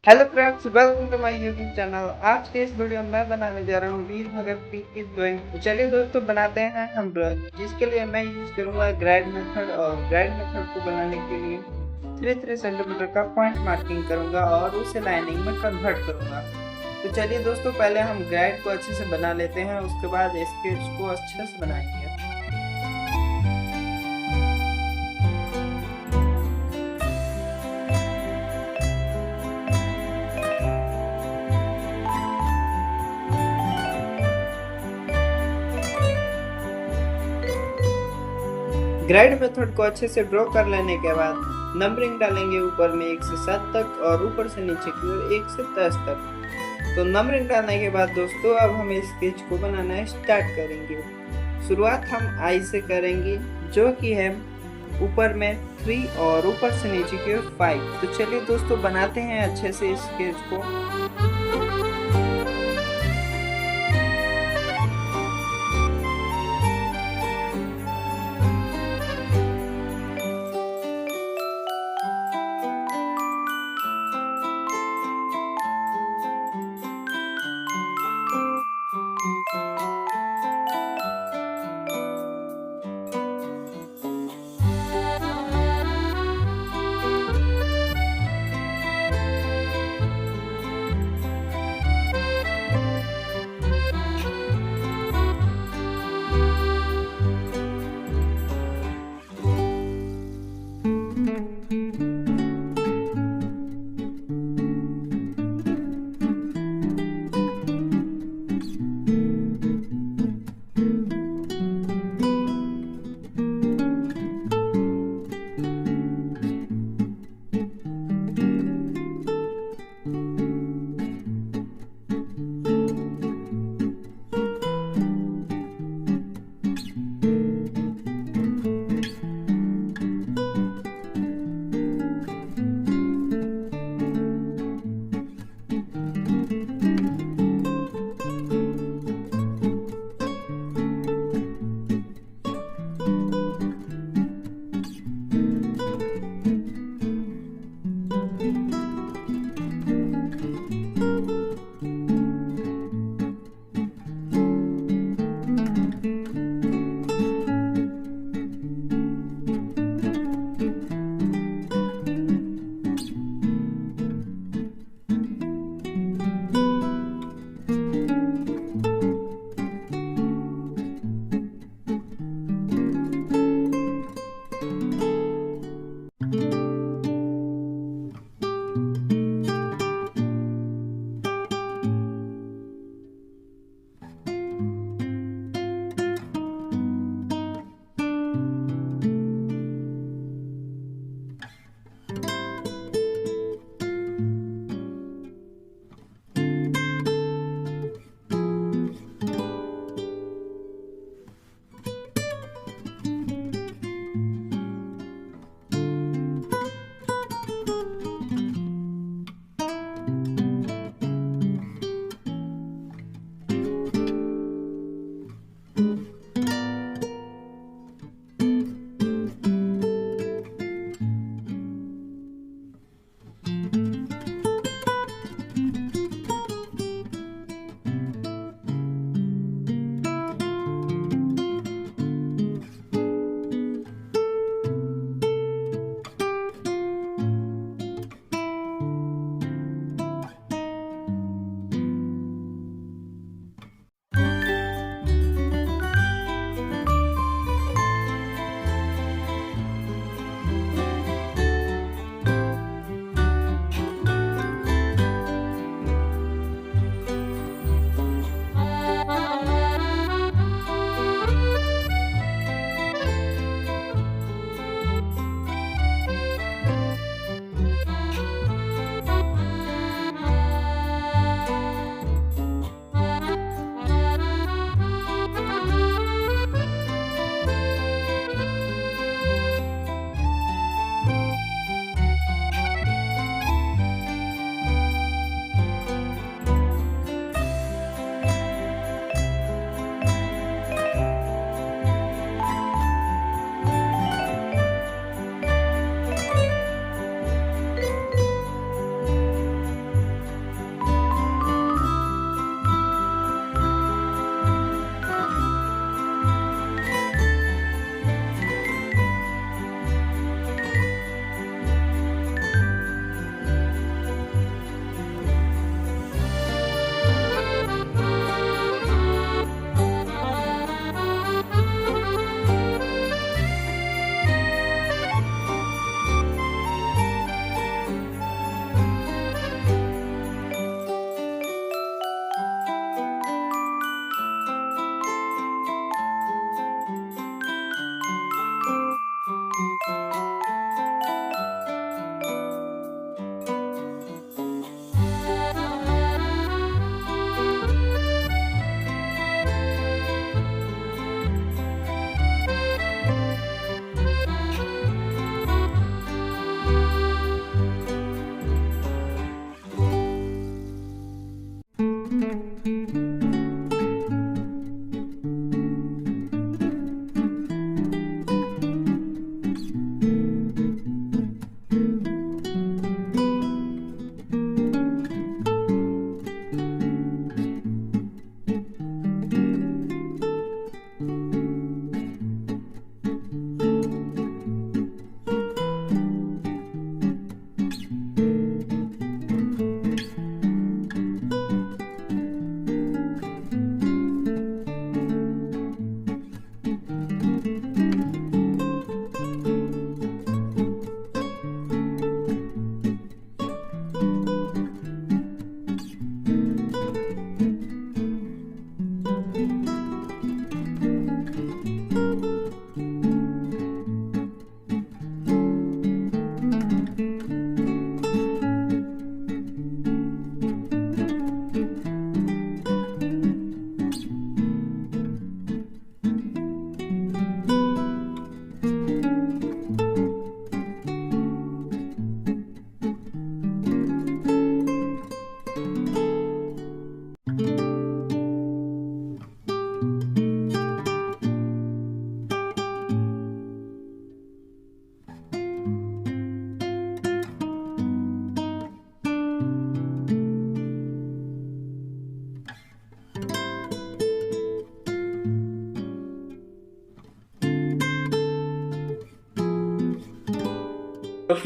Hello friends, welcome to my YouTube channel. आज के इस वीडियो में मैं बनाने जा रहा हूँ वीर भगत सिंह की ड्राइंग। तो चलिए दोस्तों, बनाते हैं हम ड्राइंग, जिसके लिए मैं यूज करूँगा ग्राइड मेथड। और ग्राइड मेथड को बनाने के लिए 3 सेंटीमीटर का पॉइंट मार्किंग करूँगा और उसे लाइनिंग में कन्वर्ट करूँगा। तो चलिए दोस्तों, पहले हम ग्राइड को अच्छे से बना लेते हैं, उसके बाद स्केच को अच्छे से बनाएंगे। ग्राइड मेथड को अच्छे से ड्रॉ कर लेने के बाद नंबरिंग डालेंगे ऊपर में 1 से 7 तक और ऊपर से नीचे की ओर 1 से 10 तक। तो नंबरिंग डालने के बाद दोस्तों, अब हम इस स्केच को बनाना स्टार्ट करेंगे। शुरुआत हम आई से करेंगे, जो कि है ऊपर में 3 और ऊपर से नीचे की ओर 5। तो चलिए दोस्तों, बनाते हैं अच्छे से इस स्केच को।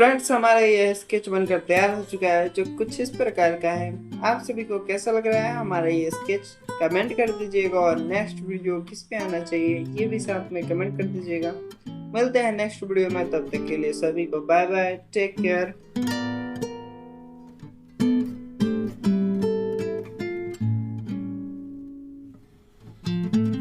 फ्रेंड्स, हमारा ये स्केच बनकर तैयार हो चुका है, जो कुछ इस प्रकार का है। आप सभी को कैसा लग रहा है हमारा ये स्केच, कमेंट कर दीजिएगा। और नेक्स्ट वीडियो किस पे आना चाहिए ये भी साथ में कमेंट कर दीजिएगा। मिलते हैं नेक्स्ट वीडियो में, तब तक के लिए सभी को बाय बाय, टेक केयर।